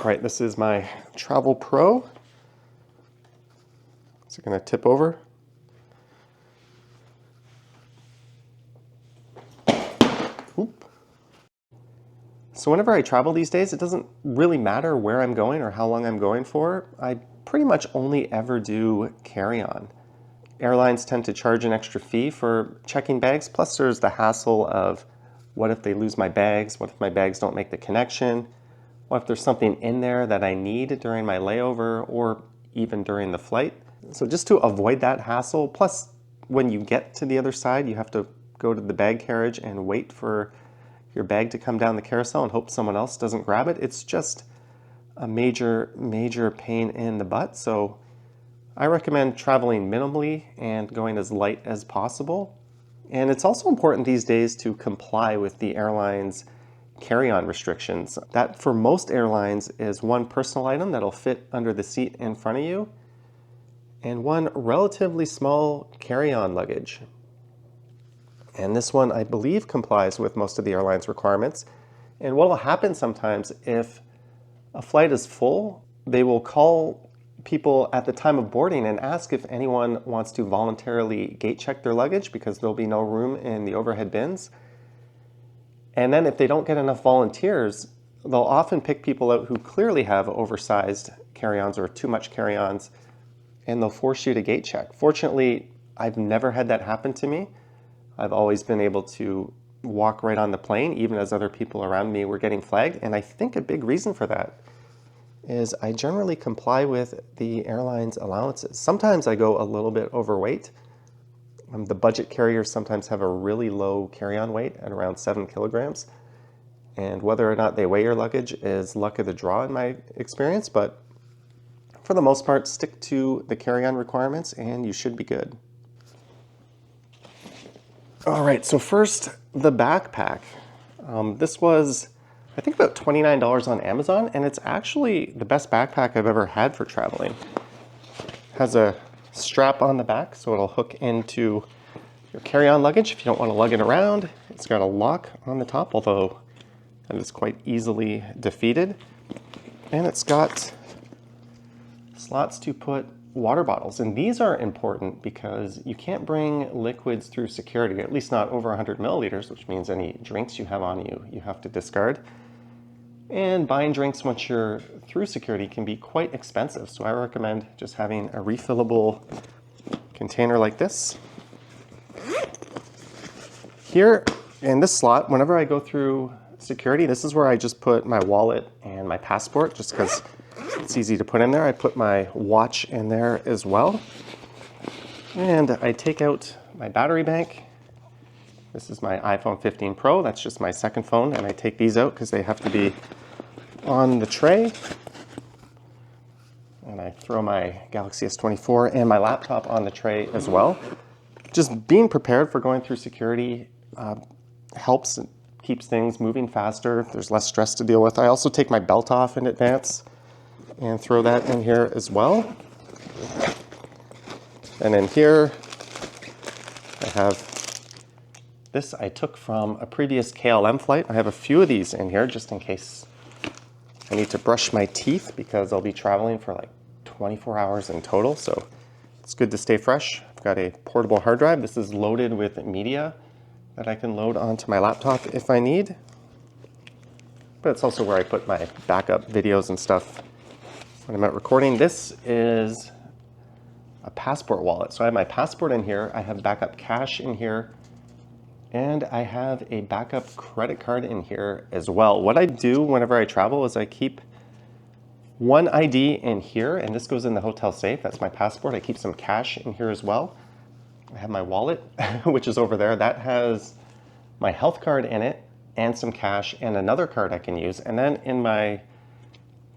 right, this is my Travel Pro. Is it going to tip over? Oop. So whenever I travel these days, it doesn't really matter where I'm going or how long I'm going for. I pretty much only ever do carry-on. Airlines tend to charge an extra fee for checking bags, plus there's the hassle of what if they lose my bags, what if my bags don't make the connection, what if there's something in there that I need during my layover or even during the flight. So just to avoid that hassle, plus when you get to the other side, you have to go to the bag carriage and wait for your bag to come down the carousel and hope someone else doesn't grab it. It's just a major pain in the butt. So I recommend traveling minimally and going as light as possible. And it's also important these days to comply with the airline's carry-on restrictions. That for most airlines is one personal item that'll fit under the seat in front of you and one relatively small carry-on luggage. And this one, I believe, complies with most of the airline's requirements. And what will happen sometimes if a flight is full, they will call people at the time of boarding and ask if anyone wants to voluntarily gate check their luggage because there'll be no room in the overhead bins. And then if they don't get enough volunteers, they'll often pick people out who clearly have oversized carry-ons or too much carry-ons, and they'll force you to gate check. Fortunately, I've never had that happen to me. I've always been able to walk right on the plane, even as other people around me were getting flagged. And I think a big reason for that is I generally comply with the airline's allowances. Sometimes I go a little bit overweight. The budget carriers sometimes have a really low carry-on weight at around 7 kilograms. And whether or not they weigh your luggage is luck of the draw in my experience, but for the most part, stick to the carry-on requirements and you should be good. All right, so first, the backpack. This was, I think, about $29 on Amazon, and it's actually the best backpack I've ever had for traveling. It has a strap on the back, so it'll hook into your carry-on luggage if you don't want to lug it around. It's got a lock on the top, although that is quite easily defeated. And it's got slots to put water bottles, and these are important because you can't bring liquids through security, at least not over 100 milliliters, which means any drinks you have on you, you have to discard. And buying drinks once you're through security can be quite expensive, so I recommend just having a refillable container like this. Here in this slot, whenever I go through security, this is where I just put my wallet and my passport, just because it's easy to put in there. I put my watch in there as well. And I take out my battery bank. This is my iPhone 15 Pro. That's just my second phone. And I take these out because they have to be on the tray. And I throw my Galaxy S24 and my laptop on the tray as well. Just being prepared for going through security helps and keeps things moving faster. There's less stress to deal with. I also take my belt off in advance and throw that in here as well. And in here, I have this I took from a previous KLM flight. I have a few of these in here just in case I need to brush my teeth because I'll be traveling for like 24 hours in total. So it's good to stay fresh. I've got a portable hard drive. This is loaded with media that I can load onto my laptop if I need. But it's also where I put my backup videos and stuff when I'm out recording. This is a passport wallet. So I have my passport in here, I have backup cash in here, and I have a backup credit card in here as well. What I do whenever I travel is I keep one ID in here, and this goes in the hotel safe. That's my passport. I keep some cash in here as well. I have my wallet, which is over there. That has my health card in it and some cash and another card I can use. And then in my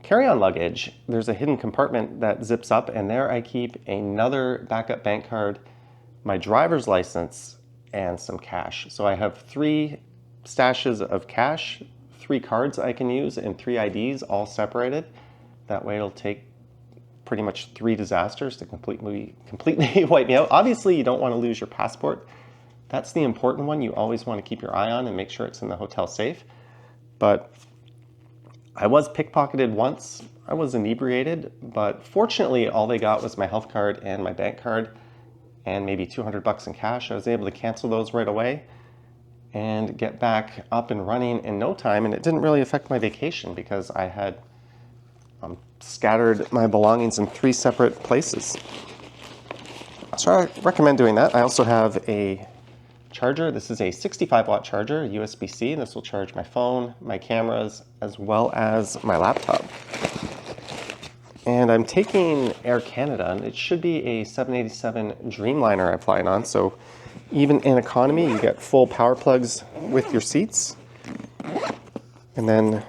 carry-on luggage, there's a hidden compartment that zips up, and there I keep another backup bank card, my driver's license, and some cash. So I have 3 stashes of cash, 3 cards I can use, and 3 IDs all separated. That way it'll take pretty much 3 disasters to completely wipe me out. Obviously, you don't want to lose your passport. That's the important one. You always want to keep your eye on and make sure it's in the hotel safe. But I was pickpocketed once. I was inebriated, but fortunately all they got was my health card and my bank card and maybe 200 bucks in cash. I was able to cancel those right away and get back up and running in no time, and it didn't really affect my vacation because I had scattered my belongings in 3 separate places. So I recommend doing that. I also have a charger. This is a 65-watt charger, USB-C. This will charge my phone, my cameras, as well as my laptop. And I'm taking Air Canada, and it should be a 787 Dreamliner I'm flying on. So even in economy, you get full power plugs with your seats. And then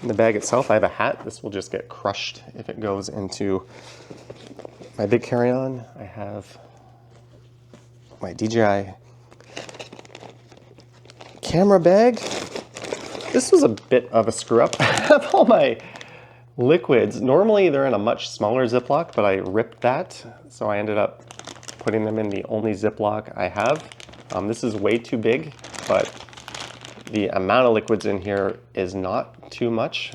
in the bag itself, I have a hat. This will just get crushed if it goes into my big carry-on. I have my DJI camera bag. This was a bit of a screw up. I have all my liquids. Normally they're in a much smaller Ziploc, but I ripped that. So I ended up putting them in the only Ziploc I have. This is way too big, but the amount of liquids in here is not too much.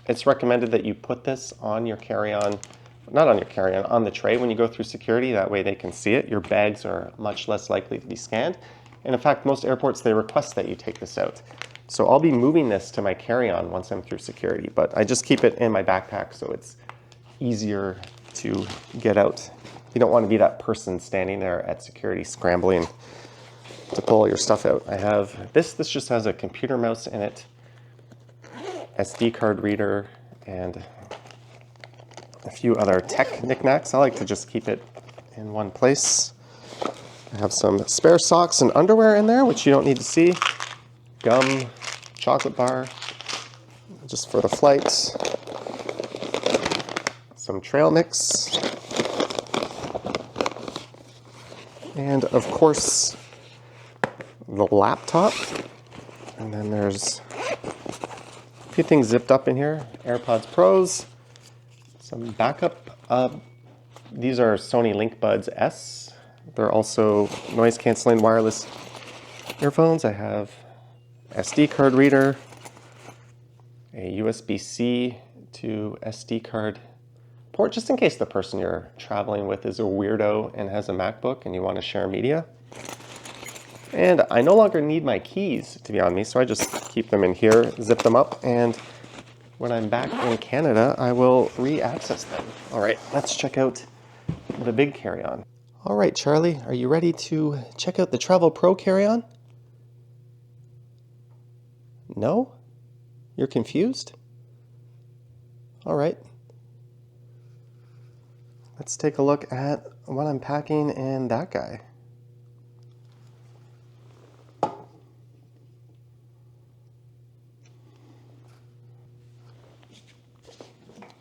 It's recommended that you put this on your carry-on, not on your carry-on, on the tray when you go through security. That way they can see it. Your bags are much less likely to be scanned. And in fact, most airports, they request that you take this out. So I'll be moving this to my carry-on once I'm through security, but I just keep it in my backpack so it's easier to get out. You don't want to be that person standing there at security scrambling to pull your stuff out. I have this just has a computer mouse in it, SD card reader, and a few other tech knickknacks. I like to just keep it in one place. I have some spare socks and underwear in there, which you don't need to see. Gum, chocolate bar, just for the flight. Some trail mix. And of course, the laptop. And then there's a few things zipped up in here. AirPods Pros, some backup. These are Sony LinkBuds S. They're also noise canceling wireless earphones. I have SD card reader, a USB-C to SD card port, just in case the person you're traveling with is a weirdo and has a MacBook and you want to share media. And I no longer need my keys to be on me, so I just keep them in here, zip them up, and when I'm back in Canada, I will re-access them. All right, let's check out the big carry-on. All right, Charlie, are you ready to check out the Travel Pro carry-on? No? You're confused? All right. Let's take a look at what I'm packing in that guy.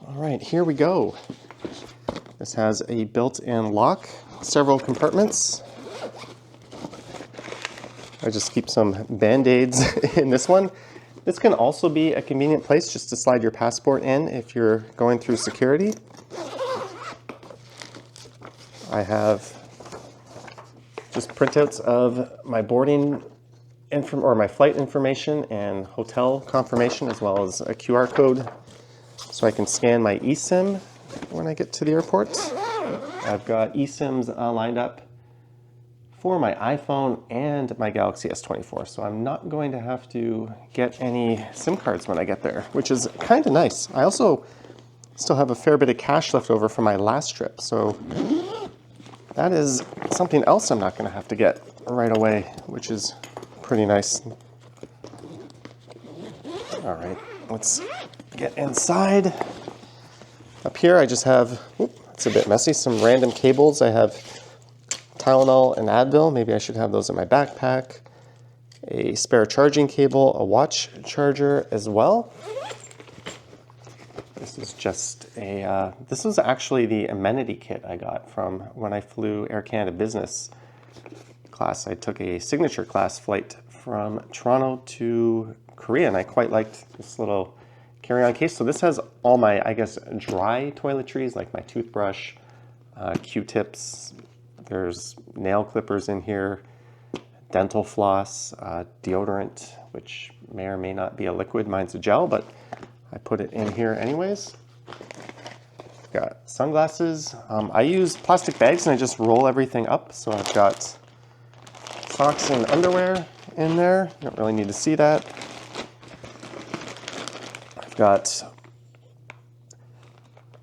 All right, here we go. This has a built-in lock, several compartments. I just keep some Band-Aids in this one. This can also be a convenient place just to slide your passport in if you're going through security. I have just printouts of my boarding or my flight information and hotel confirmation, as well as a QR code so I can scan my eSIM when I get to the airport. I've got eSIMs lined up for my iPhone and my Galaxy S24, so I'm not going to have to get any SIM cards when I get there, which is kind of nice. I also still have a fair bit of cash left over from my last trip, so that is something else I'm not going to have to get right away, which is pretty nice. All right, let's get inside. Up here I just have, it's a bit messy, some random cables. I have Tylenol and Advil. Maybe I should have those in my backpack. A spare charging cable, a watch charger as well. This is just a, this was actually the amenity kit I got from when I flew Air Canada business class. I took a signature class flight from Toronto to Korea, and I quite liked this little carry-on case. So this has all my, I guess, dry toiletries, like my toothbrush, Q-tips. There's nail clippers in here, dental floss, deodorant, which may or may not be a liquid. Mine's a gel, but I put it in here anyways. Got sunglasses. I use plastic bags and I just roll everything up. So I've got socks and underwear in there. You don't really need to see that. I've got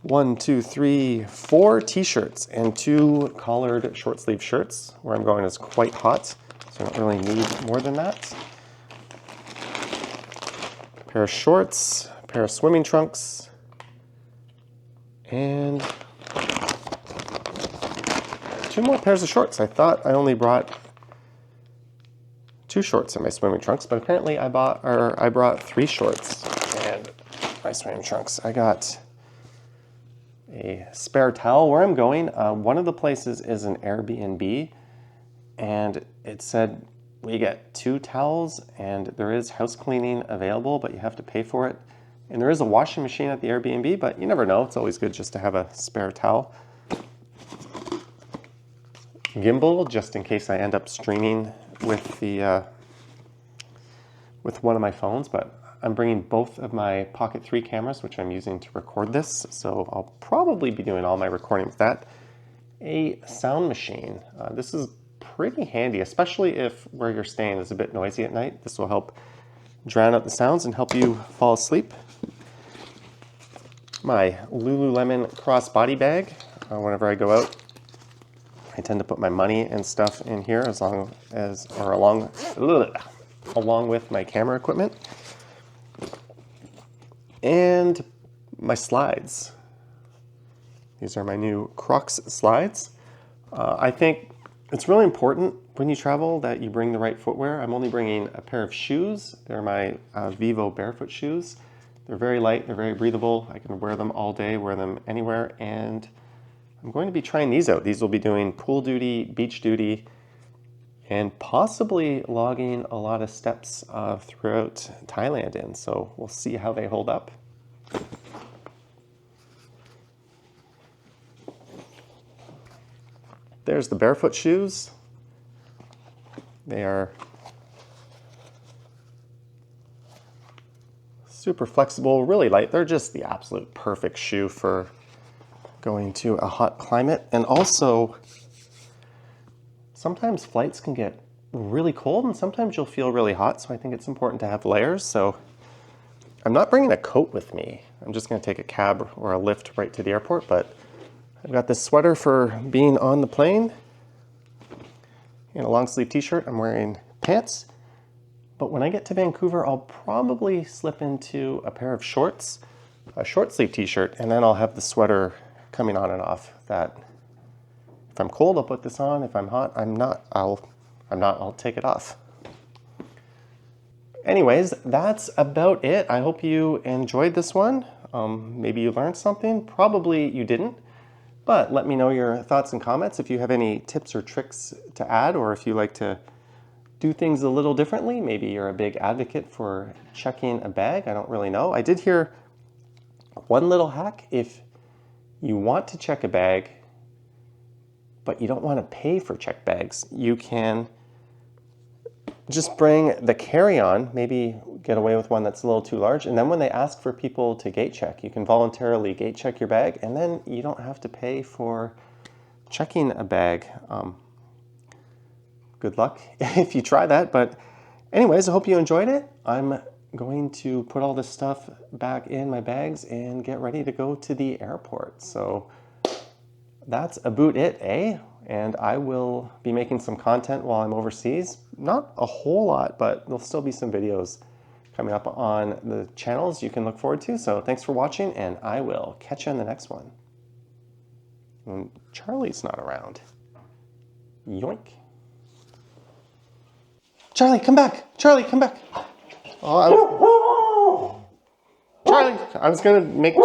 4 t-shirts and 2 collared short sleeve shirts. Where I'm going is quite hot, so I don't really need more than that. A pair of shorts, a pair of swimming trunks, and 2 more pairs of shorts. I thought I only brought 2 shorts in my swimming trunks, but apparently I brought 3 shorts and my swimming trunks. I got a spare towel. Where I'm going, one of the places is an Airbnb, and it said we get 2 towels and there is house cleaning available, but you have to pay for it. And there is a washing machine at the Airbnb, but you never know. It's always good just to have a spare towel. Gimbal, just in case I end up streaming with the with one of my phones, but I'm bringing both of my Pocket 3 cameras, which I'm using to record this, so I'll probably be doing all my recording with that. A sound machine. This is pretty handy, especially if where you're staying is a bit noisy at night. This will help drown out the sounds and help you fall asleep. My Lululemon crossbody bag. Whenever I go out, I tend to put my money and stuff in here along with my camera equipment. And my slides. These are my new Crocs slides. I think it's really important when you travel that you bring the right footwear. I'm only bringing a pair of shoes. They're my Vivo barefoot shoes. They're very light, they're very breathable. I can wear them all day, wear them anywhere, and I'm going to be trying these out. These will be doing pool duty, beach duty, and possibly logging a lot of steps throughout Thailand in. So we'll see how they hold up. There's the barefoot shoes. They are super flexible, really light. They're just the absolute perfect shoe for going to a hot climate. And also, sometimes flights can get really cold and sometimes you'll feel really hot. So I think it's important to have layers. So I'm not bringing a coat with me. I'm just gonna take a cab or a lift right to the airport, but I've got this sweater for being on the plane and a long sleeve t-shirt. I'm wearing pants. But when I get to Vancouver, I'll probably slip into a pair of shorts, a short sleeve t-shirt, and then I'll have the sweater coming on and off. That if I'm cold, I'll put this on. If I'm hot, I'll take it off. Anyways, that's about it. I hope you enjoyed this one. Maybe you learned something. Probably you didn't. But let me know your thoughts and comments if you have any tips or tricks to add, or if you like to do things a little differently. Maybe you're a big advocate for checking a bag. I don't really know. I did hear one little hack. If you want to check a bag, but you don't want to pay for checked bags, you can just bring the carry-on, maybe get away with one that's a little too large, and then when they ask for people to gate check, you can voluntarily gate check your bag, and then you don't have to pay for checking a bag. Good luck if you try that, but anyways, I hope you enjoyed it. I'm going to put all this stuff back in my bags and get ready to go to the airport. So that's about it, eh? And I will be making some content while I'm overseas. Not a whole lot, but there'll still be some videos coming up on the channels you can look forward to. So thanks for watching, and I will catch you in the next one. When Charlie's not around. Yoink. Charlie, come back. Charlie, come back. Oh, Charlie, I was gonna make